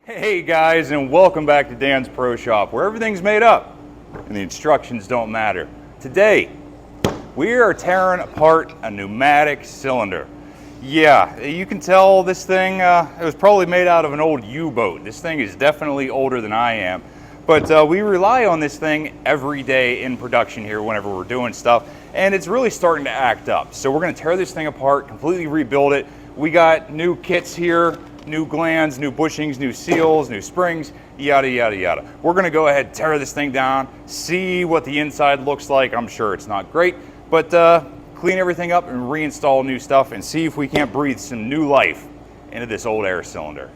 Hey guys, and welcome back to Dan's Pro Shop, where everything's made up and the instructions don't matter. Today, we are tearing apart a pneumatic cylinder. Yeah, you can tell this thing, it was probably made out of an old U-boat. This thing is definitely older than I am. But we rely on this thing every day in production here whenever we're doing stuff, and it's really starting to act up. So we're gonna tear this thing apart, completely rebuild it. We got new kits here, new glands, new bushings, new seals, new springs, yada, yada, yada. We're gonna go ahead and tear this thing down, see what the inside looks like. I'm sure it's not great, but clean everything up and reinstall new stuff and see if we can't breathe some new life into this old air cylinder.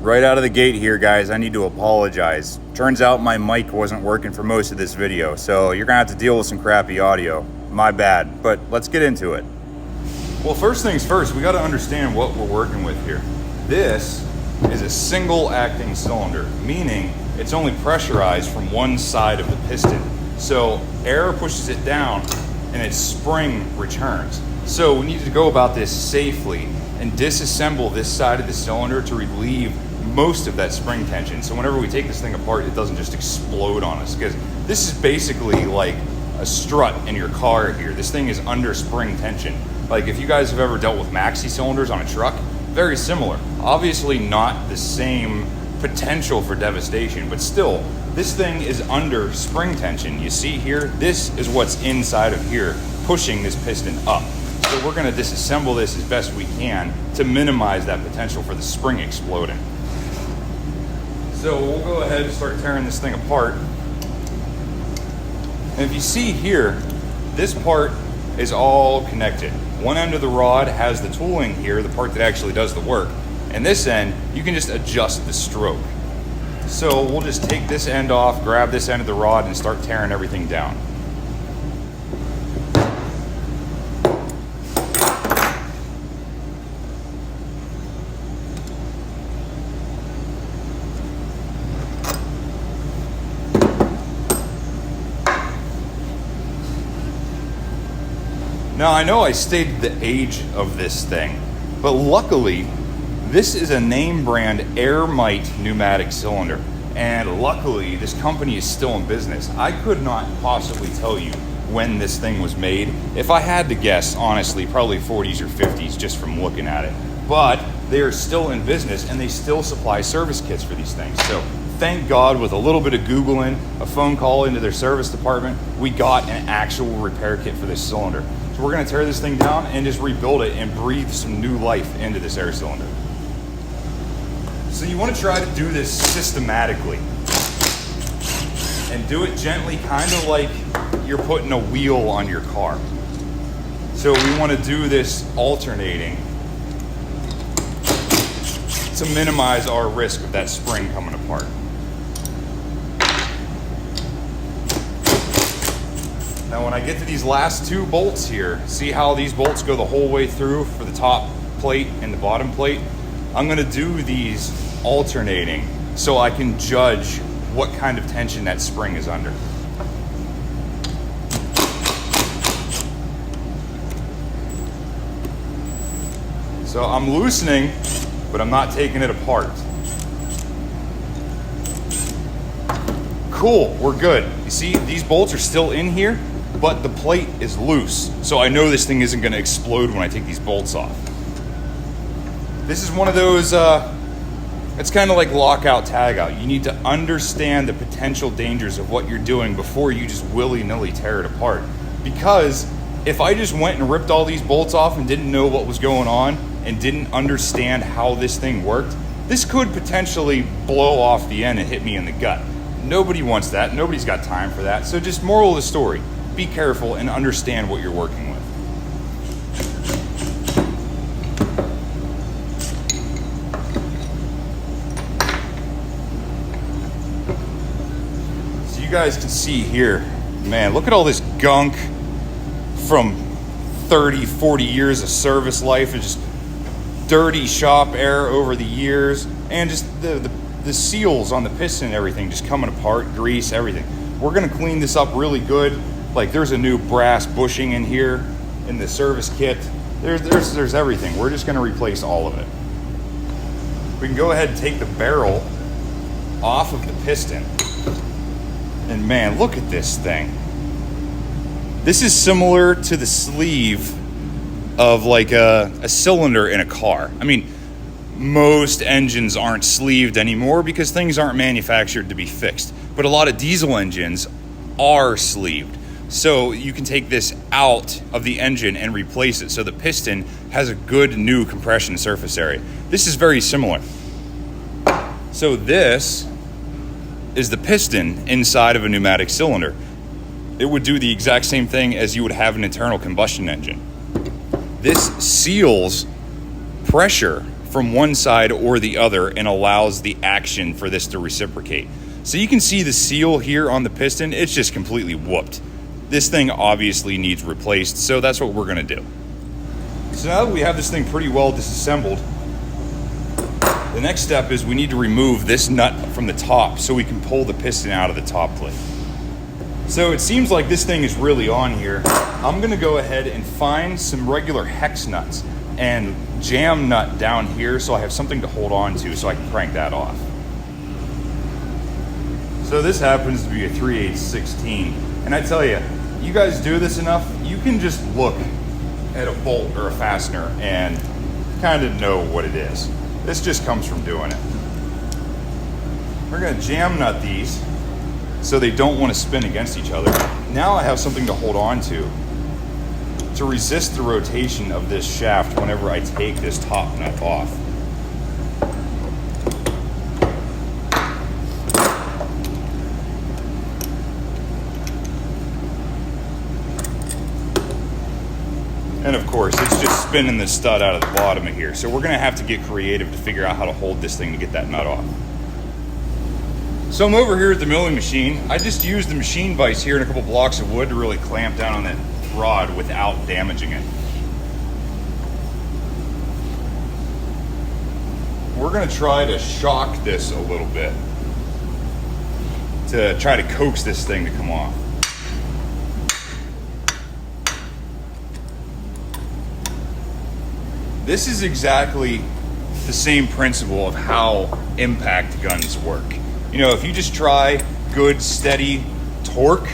Right out of the gate here, guys, I need to apologize. Turns out my mic wasn't working for most of this video, so you're gonna have to deal with some crappy audio. My bad, but let's get into it. Well, first things first, we gotta understand what we're working with here. This is a single acting cylinder, meaning it's only pressurized from one side of the piston. So air pushes it down and its spring returns. So we need to go about this safely and disassemble this side of the cylinder to relieve most of that spring tension. So whenever we take this thing apart, it doesn't just explode on us, because this is basically like a strut in your car here. This thing is under spring tension. Like if you guys have ever dealt with maxi cylinders on a truck, very similar. Obviously not the same potential for devastation, but still, this thing is under spring tension. You see here, this is what's inside of here, pushing this piston up. So we're gonna disassemble this as best we can to minimize that potential for the spring exploding. So we'll go ahead and start tearing this thing apart. And if you see here, this part is all connected. One end of the rod has the tooling here, the part that actually does the work. And this end, you can just adjust the stroke. So we'll just take this end off, grab this end of the rod, and start tearing everything down. Now I know I stated the age of this thing, but luckily this is a name brand Airmite pneumatic cylinder, and luckily this company is still in business. I could not possibly tell you when this thing was made. If I had to guess, honestly, probably 40s or 50s just from looking at it. But they are still in business and they still supply service kits for these things. So thank God, with a little bit of Googling, a phone call into their service department, we got an actual repair kit for this cylinder. So we're gonna tear this thing down and just rebuild it and breathe some new life into this air cylinder. So you wanna try to do this systematically and do it gently, kind of like you're putting a wheel on your car. So we wanna do this alternating to minimize our risk of that spring coming apart. Now when I get to these last two bolts here, see how these bolts go the whole way through for the top plate and the bottom plate? I'm gonna do these alternating so I can judge what kind of tension that spring is under. So I'm loosening, but I'm not taking it apart. Cool, we're good. You see, these bolts are still in here, but the plate is loose. So I know this thing isn't gonna explode when I take these bolts off. This is one of those, it's kind of like lockout, tagout. You need to understand the potential dangers of what you're doing before you just willy-nilly tear it apart. Because if I just went and ripped all these bolts off and didn't know what was going on and didn't understand how this thing worked, this could potentially blow off the end and hit me in the gut. Nobody wants that. Nobody's got time for that. So just moral of the story, be careful and understand what you're working with. So you guys can see here, man, look at all this gunk from 30, 40 years of service life and just dirty shop air over the years, and just the the seals on the piston and everything just coming apart, grease, everything. We're gonna clean this up really good. Like there's a new brass bushing in here in the service kit. There's everything. We're just gonna replace all of it. We can go ahead and take the barrel off of the piston. And man, look at this thing. This is similar to the sleeve of like a cylinder in a car. I mean, most engines aren't sleeved anymore because things aren't manufactured to be fixed. But a lot of diesel engines are sleeved. So you can take this out of the engine and replace it so the piston has a good new compression surface area. This is very similar. So this is the piston inside of a pneumatic cylinder. It would do the exact same thing as you would have an internal combustion engine. This seals pressure from one side or the other and allows the action for this to reciprocate. So you can see the seal here on the piston, it's just completely whooped. This thing obviously needs replaced, so that's what we're gonna do. So now that we have this thing pretty well disassembled, the next step is we need to remove this nut from the top so we can pull the piston out of the top plate. So it seems like this thing is really on here. I'm gonna go ahead and find some regular hex nuts and jam nut down here so I have something to hold on to so I can crank that off. So this happens to be a 3/8/16. And I tell you, you guys do this enough, you can just look at a bolt or a fastener and kind of know what it is. This just comes from doing it. We're gonna jam nut these so they don't want to spin against each other. Now I have something to hold on to resist the rotation of this shaft whenever I take this top nut off. And of course, it's just spinning the stud out of the bottom of here. So we're gonna have to get creative to figure out how to hold this thing to get that nut off. So I'm over here at the milling machine. I just used the machine vise here and a couple blocks of wood to really clamp down on that rod without damaging it. We're gonna try to shock this a little bit to try to coax this thing to come off. This is exactly the same principle of how impact guns work. You know, if you just try good, steady torque,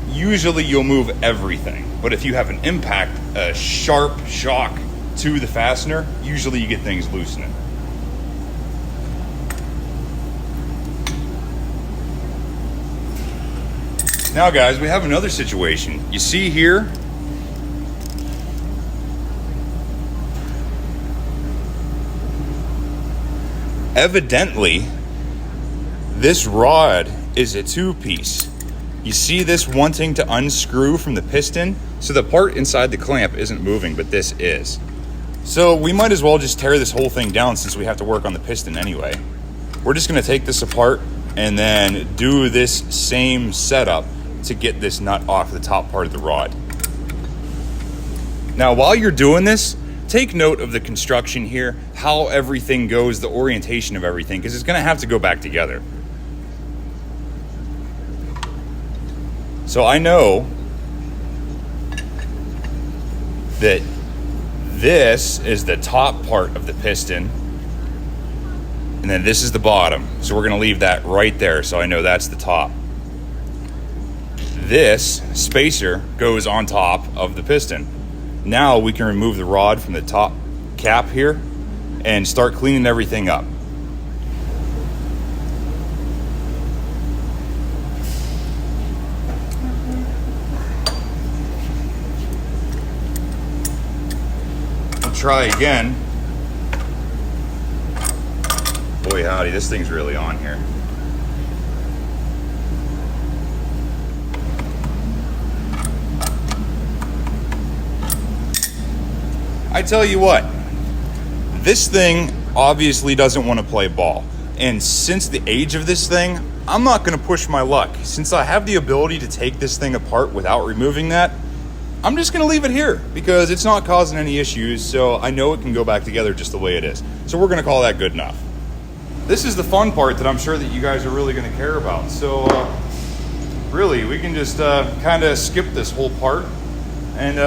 usually you'll move everything. But if you have an impact, a sharp shock to the fastener, usually you get things loosening. Now guys, we have another situation. You see here, evidently, this rod is a two-piece. You see this wanting to unscrew from the piston? So the part inside the clamp isn't moving, but this is. So we might as well just tear this whole thing down since we have to work on the piston anyway. We're just gonna take this apart and then do this same setup to get this nut off the top part of the rod. Now, while you're doing this, take note of the construction here, how everything goes, the orientation of everything, because it's gonna have to go back together. So I know that this is the top part of the piston, and then this is the bottom. So we're gonna leave that right there, so I know that's the top. This spacer goes on top of the piston. Now we can remove the rod from the top cap here and start cleaning everything up. I'll try again. Boy howdy, this thing's really on here. I tell you what, this thing obviously doesn't want to play ball. And since the age of this thing, I'm not going to push my luck. Since I have the ability to take this thing apart without removing that, I'm just going to leave it here because it's not causing any issues. So I know it can go back together just the way it is. So we're going to call that good enough. this is the fun part that I'm sure that you guys are really going to care about. So really, we can just kind of skip this whole part, and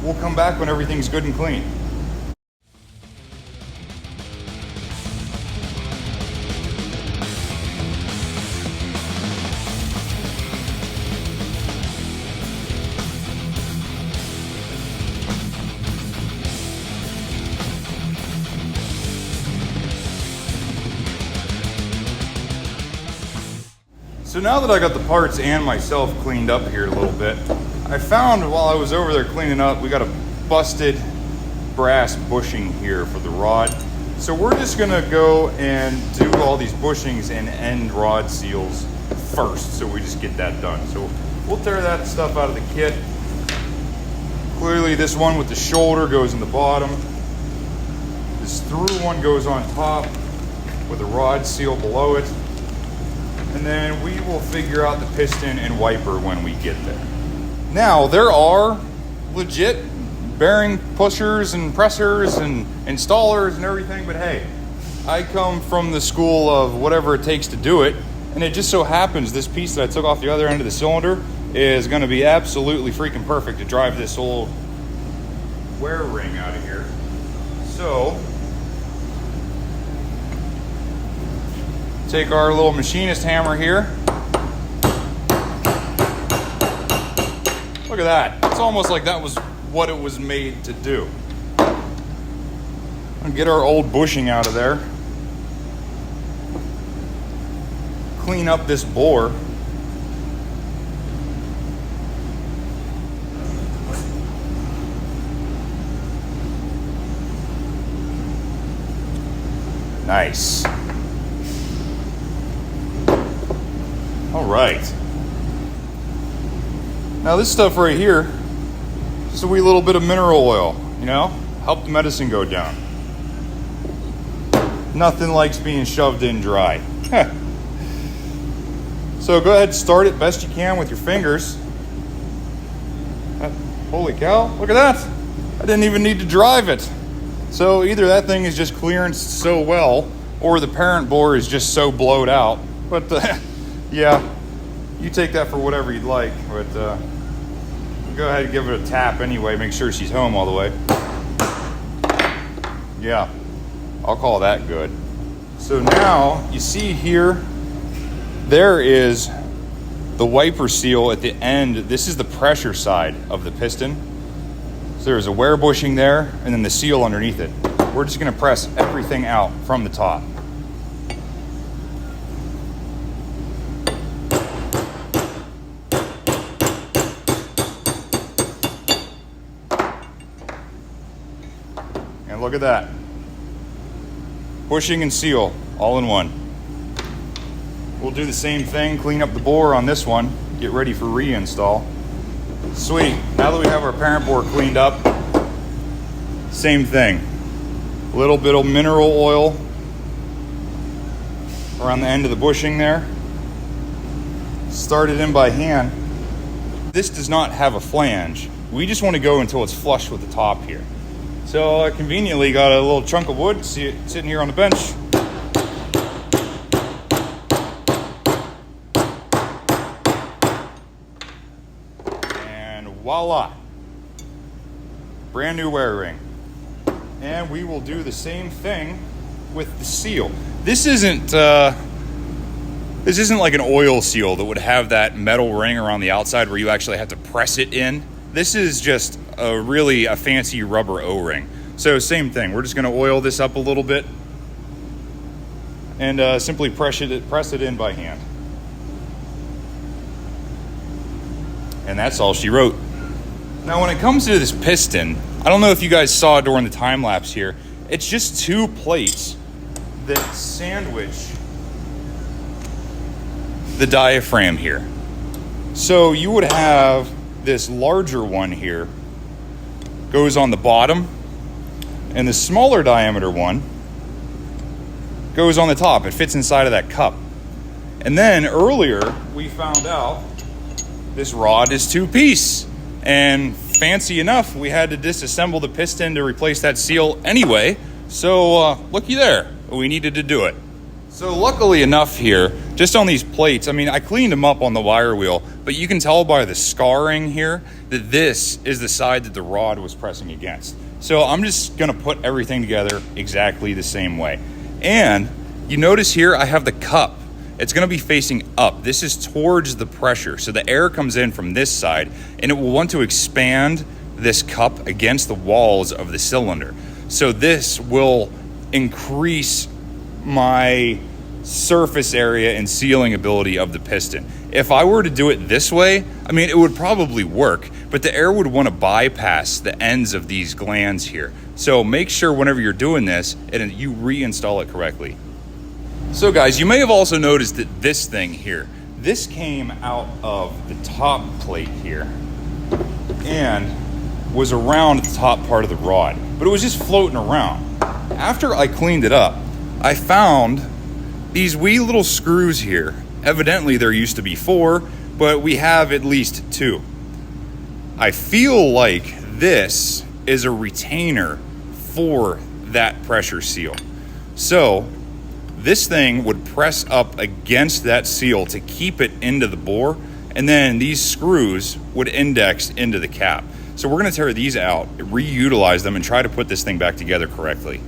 we'll come back when everything's good and clean. So now that I got the parts and myself cleaned up here a little bit, I found while I was over there cleaning up, we got a busted brass bushing here for the rod. So we're just gonna go and do all these bushings and end rod seals first, so we just get that done. So we'll tear that stuff out of the kit. Clearly this one with the shoulder goes in the bottom. This through one goes on top with a rod seal below it. And then we will figure out the piston and wiper when we get there. Now, there are legit bearing pushers and pressers and installers and everything, but hey, I come from the school of whatever it takes to do it, and it just so happens this piece that I took off the other end of the cylinder is gonna be absolutely freaking perfect to drive this old wear ring out of here. So, take our little machinist hammer here. Look at that. It's almost like that was what it was made to do. I'll get our old bushing out of there. Clean up this bore. Nice. All right. Now this stuff right here, just a wee little bit of mineral oil, you know, help the medicine go down. Nothing likes being shoved in dry. So go ahead and start it best you can with your fingers. Holy cow, look at that. I didn't even need to drive it. So either that thing is just clearanced so well, or the parent bore is just so blowed out. But yeah, you take that for whatever you'd like, but go ahead and give it a tap anyway, make sure she's home all the way. Yeah, I'll call that good. So now, you see here, there is the wiper seal at the end. This is the pressure side of the piston. So there's a wear bushing there, and then the seal underneath it. We're just gonna press everything out from the top. And look at that. Bushing and seal, all in one. We'll do the same thing, clean up the bore on this one, get ready for reinstall. Sweet, now that we have our parent bore cleaned up, same thing. A little bit of mineral oil around the end of the bushing there. Start it in by hand. This does not have a flange. We just want to go until it's flush with the top here. So I conveniently got a little chunk of wood sitting here on the bench. And voila, brand new wear ring. And we will do the same thing with the seal. This isn't like an oil seal that would have that metal ring around the outside where you actually have to press it in. This is just a fancy rubber O-ring. So same thing, we're just gonna oil this up a little bit and simply press it in by hand. And that's all she wrote. Now when it comes to this piston, I don't know if you guys saw during the time lapse here, it's just two plates that sandwich the diaphragm here. So you would have this larger one here goes on the bottom, and the smaller diameter one goes on the top. It fits inside of that cup. And then earlier we found out this rod is two-piece, and fancy enough we had to disassemble the piston to replace that seal anyway. So looky there, we needed to do it. So luckily enough here, just on these plates, I mean, I cleaned them up on the wire wheel, but you can tell by the scarring here that this is the side that the rod was pressing against. So I'm just gonna put everything together exactly the same way. And you notice here, I have the cup. It's gonna be facing up. This is towards the pressure. So the air comes in from this side and it will want to expand this cup against the walls of the cylinder. So this will increase my surface area and sealing ability of the piston. If I were to do it this way, I mean, it would probably work, but the air would want to bypass the ends of these glands here. So make sure whenever you're doing this, and you reinstall it correctly. So guys, you may have also noticed that this thing here, this came out of the top plate here and was around the top part of the rod, but it was just floating around. After I cleaned it up, I found these wee little screws here. Evidently there used to be 4, but we have at least 2. I feel like this is a retainer for that pressure seal. So this thing would press up against that seal to keep it into the bore, and then these screws would index into the cap. So we're gonna tear these out, reutilize them, and try to put this thing back together correctly.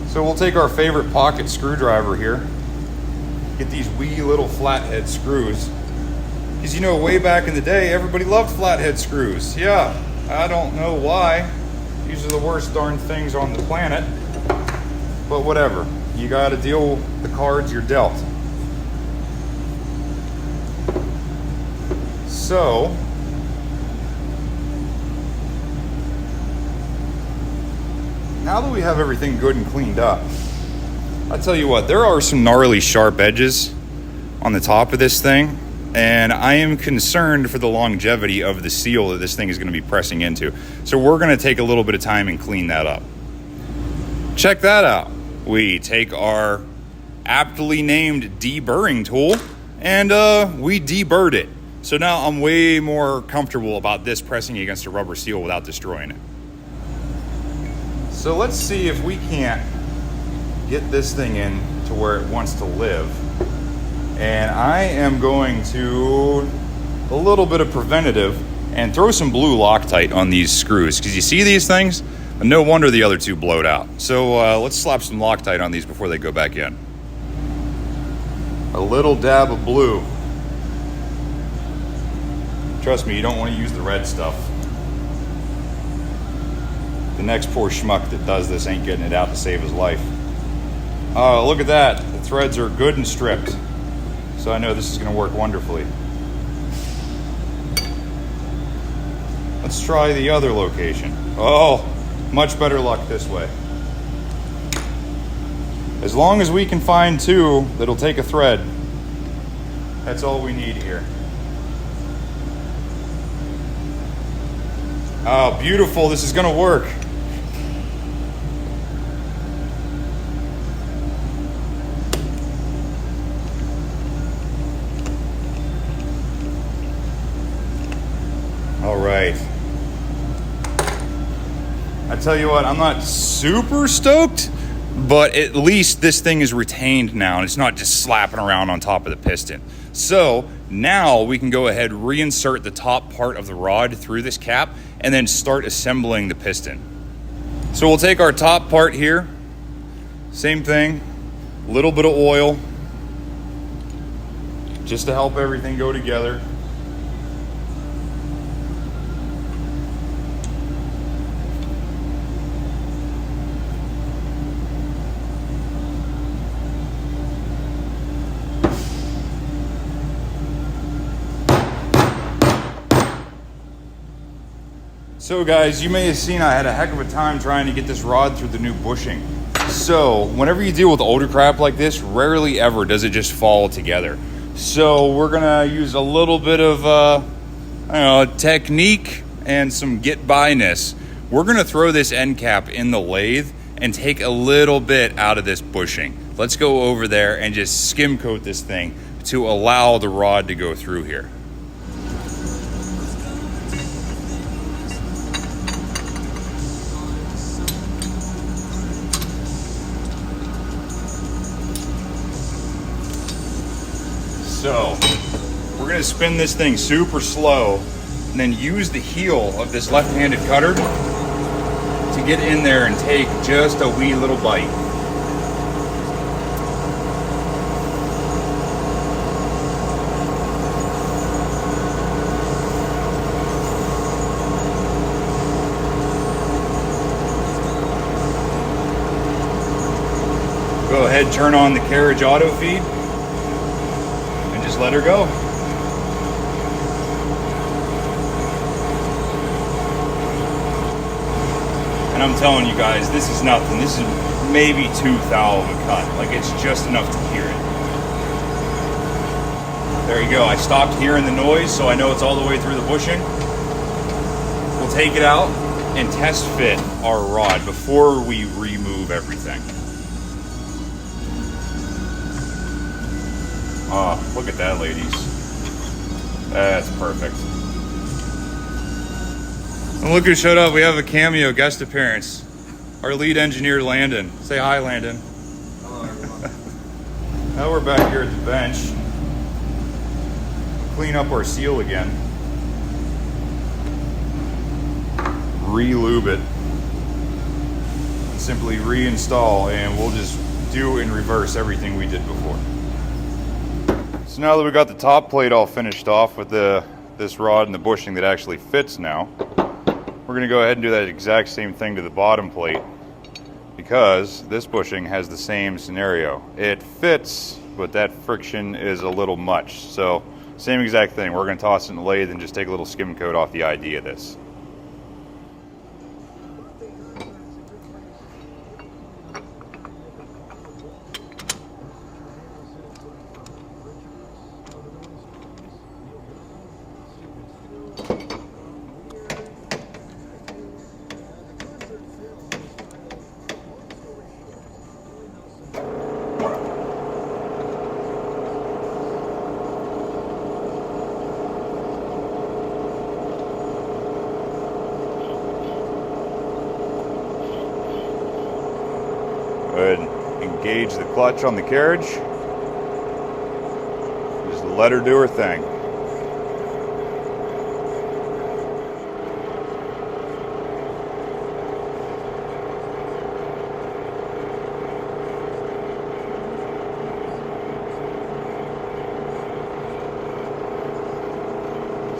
So we'll take our favorite pocket screwdriver here, get these wee little flathead screws. Because you know, way back in the day, everybody loved flathead screws. Yeah, I don't know why. These are the worst darn things on the planet. But whatever, you gotta deal with the cards you're dealt. So, now that we have everything good and cleaned up, I'll tell you what, there are some gnarly sharp edges on the top of this thing, and I am concerned for the longevity of the seal that this thing is going to be pressing into. So we're going to take a little bit of time and clean that up. Check that out. We take our aptly named deburring tool and we deburred it. So now I'm way more comfortable about this pressing against a rubber seal without destroying it. So let's see if we can't get this thing in to where it wants to live. And I am going to a little bit of preventative and throw some blue Loctite on these screws, because you see these things? No wonder the other two blowed out. So let's slap some Loctite on these before they go back in. A little dab of blue. Trust me, you don't want to use the red stuff. The next poor schmuck that does this ain't getting it out to save his life. Oh, look at that. The threads are good and stripped. So I know this is going to work wonderfully. Let's try the other location. Oh, much better luck this way. As long as we can find 2 that'll take a thread, that's all we need here. Oh, beautiful. This is going to work. All right. I tell you what, I'm not super stoked, but at least this thing is retained now and it's not just slapping around on top of the piston. So now we can go ahead, reinsert the top part of the rod through this cap and then start assembling the piston. So we'll take our top part here, same thing, a little bit of oil, just to help everything go together. So guys, you may have seen I had a heck of a time trying to get this rod through the new bushing. So whenever you deal with older crap like this, rarely ever does it just fall together. So we're gonna use a little bit of I don't know, technique and some get-by-ness. We're gonna throw this end cap in the lathe and take a little bit out of this bushing. Let's go over there and just skim coat this thing to allow the rod to go through here. So we're gonna spin this thing super slow and then use the heel of this left-handed cutter to get in there and take just a wee little bite. Go ahead, turn on the carriage auto feed and just let her go. And I'm telling you guys, this is nothing. This is maybe 2 thou of a cut. Like, it's just enough to hear it. There you go. I stopped hearing the noise, so I know it's all the way through the bushing. We'll take it out and test fit our rod before we remove everything. Oh, look at that, ladies. That's perfect. And look who showed up. We have a cameo guest appearance. Our lead engineer, Landon. Say hi, Landon. Hello, everyone. Now we're back here at the bench. Clean up our seal again. Re-lube it. And simply reinstall, and we'll just do in reverse everything we did before. So now that we got the top plate all finished off with this rod and the bushing that actually fits now, we're going to go ahead and do that exact same thing to the bottom plate, because this bushing has the same scenario. It fits, but that friction is a little much. So same exact thing. We're going to toss it in the lathe and just take a little skim coat off the ID of this. Go ahead and engage the clutch on the carriage. Just let her do her thing.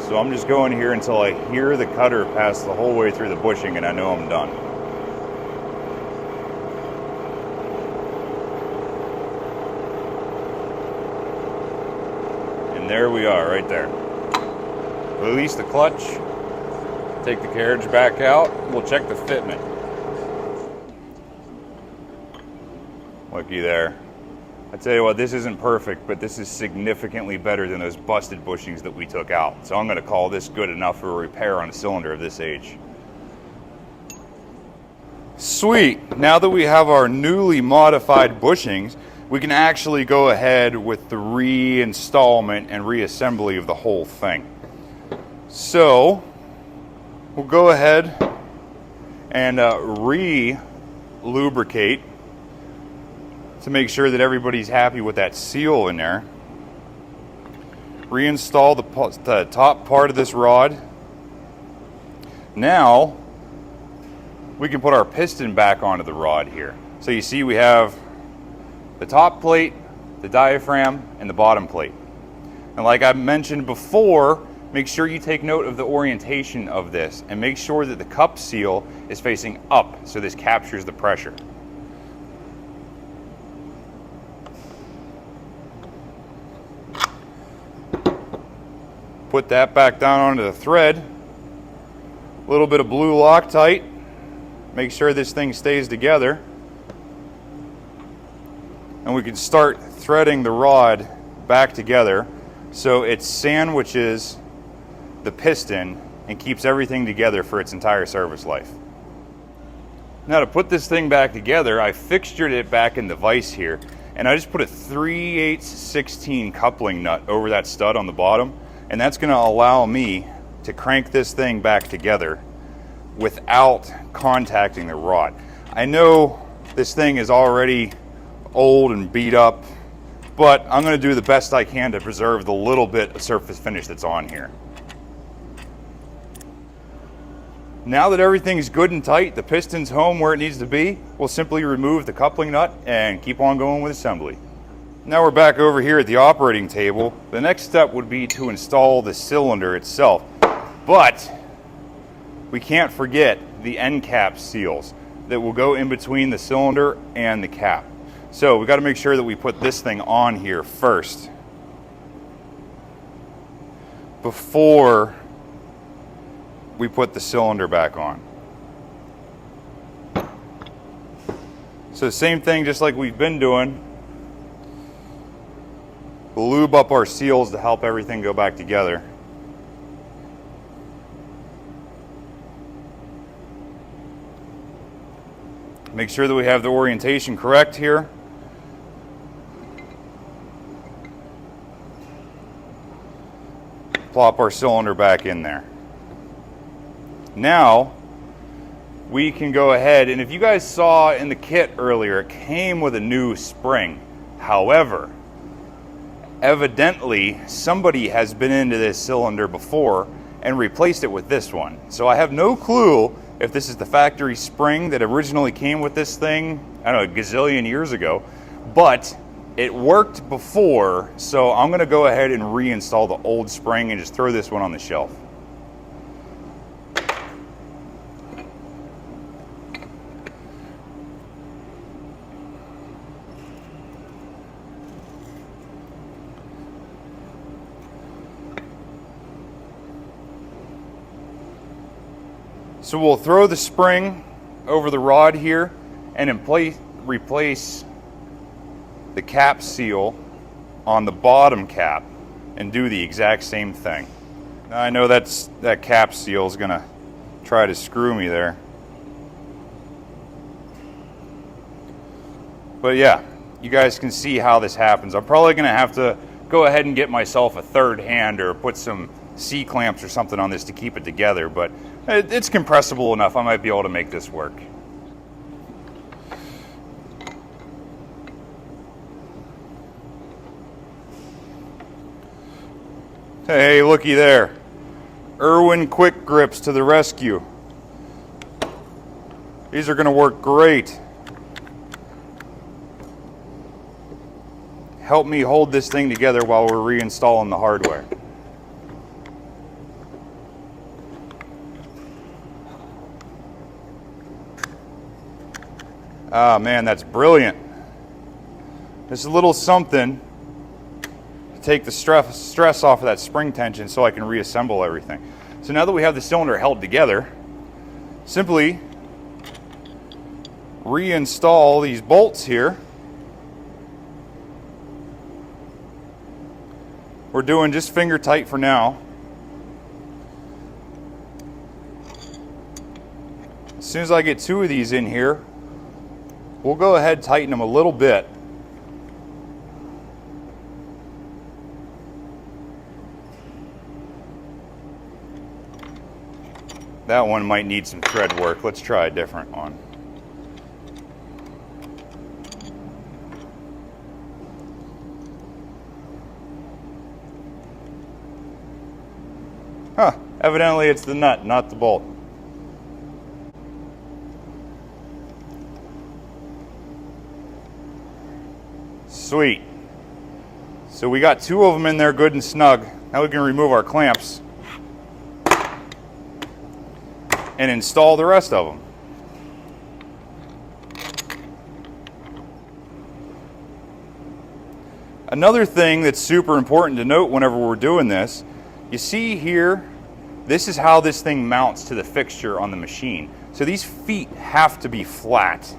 So I'm just going here until I hear the cutter pass the whole way through the bushing and I know I'm done. And there we are, right there. Release the clutch, take the carriage back out, we'll check the fitment. Looky there. I tell you what, this isn't perfect, but this is significantly better than those busted bushings that we took out. So I'm going to call this good enough for a repair on a cylinder of this age. Sweet. Now that we have our newly modified bushings, we can actually go ahead with the reinstallment and reassembly of the whole thing. So we'll go ahead and re-lubricate to make sure that everybody's happy with that seal in there. Reinstall the top part of this rod. Now we can put our piston back onto the rod here. So you see we have the top plate, the diaphragm, and the bottom plate. And like I mentioned before, make sure you take note of the orientation of this and make sure that the cup seal is facing up so this captures the pressure. Put that back down onto the thread. A little bit of blue Loctite. Make sure this thing stays together. And we can start threading the rod back together so it sandwiches the piston and keeps everything together for its entire service life. Now to put this thing back together, I fixtured it back in the vise here, and I just put a 3/8/16 coupling nut over that stud on the bottom, and that's going to allow me to crank this thing back together without contacting the rod. I know this thing is already old and beat up, but I'm going to do the best I can to preserve the little bit of surface finish that's on here. Now that everything's good and tight, the piston's home where it needs to be, we'll simply remove the coupling nut and keep on going with assembly. Now we're back over here at the operating table. The next step would be to install the cylinder itself, but we can't forget the end cap seals that will go in between the cylinder and the cap. So we got to make sure that we put this thing on here first before we put the cylinder back on. So same thing, just like we've been doing. We'll lube up our seals to help everything go back together. Make sure that we have the orientation correct here. Plop our cylinder back in there. Now we can go ahead, and if you guys saw in the kit earlier, it came with a new spring. However, evidently somebody has been into this cylinder before and replaced it with this one. So I have no clue if this is the factory spring that originally came with this thing, I don't know, a gazillion years ago, but it worked before, so I'm gonna go ahead and reinstall the old spring and just throw this one on the shelf. So we'll throw the spring over the rod here and replace the cap seal on the bottom cap and do the exact same thing. Now I know that cap seal is gonna try to screw me there. But yeah, you guys can see how this happens. I'm probably gonna have to go ahead and get myself a third hand or put some C-clamps or something on this to keep it together, but it's compressible enough. I might be able to make this work. Hey, looky there. Irwin Quick Grips to the rescue. These are going to work great. Help me hold this thing together while we're reinstalling the hardware. Ah, man, that's brilliant. Just a little something to take the stress off of that spring tension so I can reassemble everything. So now that we have the cylinder held together, simply reinstall these bolts here. We're doing just finger tight for now. As soon as I get two of these in here, we'll go ahead and tighten them a little bit. That one might need some thread work. Let's try a different one. Huh, evidently it's the nut, not the bolt. Sweet. So we got two of them in there good and snug. Now we can remove our clamps and install the rest of them. Another thing that's super important to note whenever we're doing this, you see here, this is how this thing mounts to the fixture on the machine. So these feet have to be flat.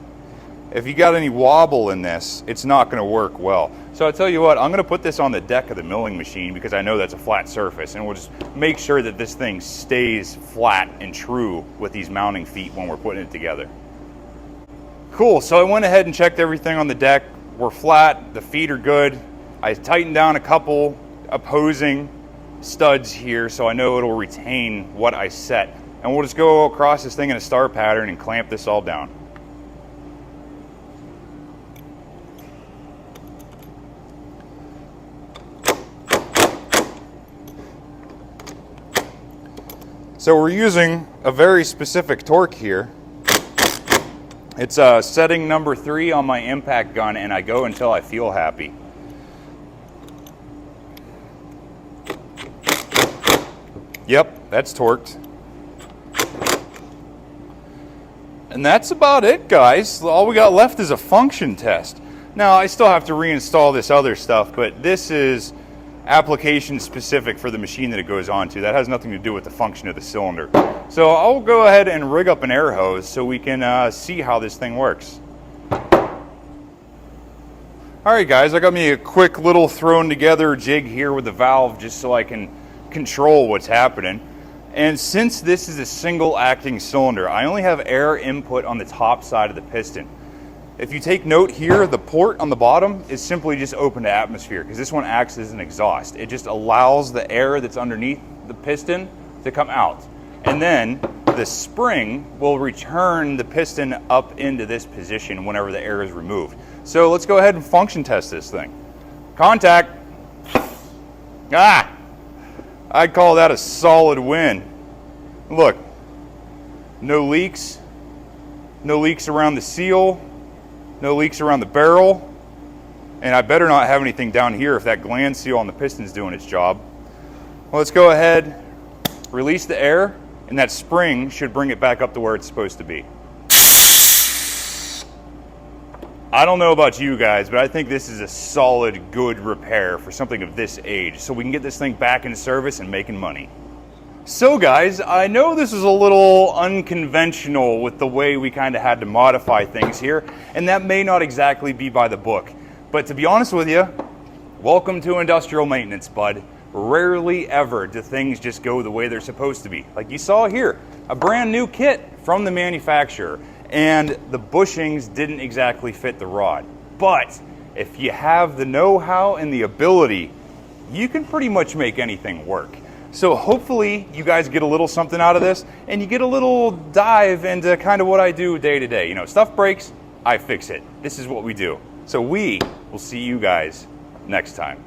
If you got any wobble in this, it's not going to work well. So I'll tell you what, I'm going to put this on the deck of the milling machine because I know that's a flat surface, and we'll just make sure that this thing stays flat and true with these mounting feet when we're putting it together. Cool, so I went ahead and checked everything on the deck. We're flat, the feet are good. I tightened down a couple opposing studs here so I know it'll retain what I set. And we'll just go across this thing in a star pattern and clamp this all down. So we're using a very specific torque here. It's setting number 3 on my impact gun, and I go until I feel happy. Yep, that's torqued. And that's about it, guys. All we got left is a function test. Now, I still have to reinstall this other stuff, but this is application specific for the machine that it goes onto. That has nothing to do with the function of the cylinder. So I'll go ahead and rig up an air hose so we can see how this thing works. Alright guys, I got me a quick little thrown together jig here with the valve just so I can control what's happening. And since this is a single acting cylinder, I only have air input on the top side of the piston. If you take note here, the port on the bottom is simply just open to atmosphere because this one acts as an exhaust. It just allows the air that's underneath the piston to come out. And then the spring will return the piston up into this position whenever the air is removed. So let's go ahead and function test this thing. Contact. I'd call that a solid win. Look, no leaks around the seal. No leaks around the barrel, and I better not have anything down here if that gland seal on the piston's doing its job. Well, let's go ahead, release the air, and that spring should bring it back up to where it's supposed to be. I don't know about you guys, but I think this is a solid, good repair for something of this age, so we can get this thing back in service and making money. So guys, I know this is a little unconventional with the way we kind of had to modify things here, and that may not exactly be by the book. But to be honest with you, welcome to industrial maintenance, bud. Rarely ever do things just go the way they're supposed to be. Like you saw here, a brand new kit from the manufacturer, and the bushings didn't exactly fit the rod. But if you have the know-how and the ability, you can pretty much make anything work. So hopefully you guys get a little something out of this and you get a little dive into kind of what I do day to day. You know, stuff breaks, I fix it. This is what we do. So we will see you guys next time.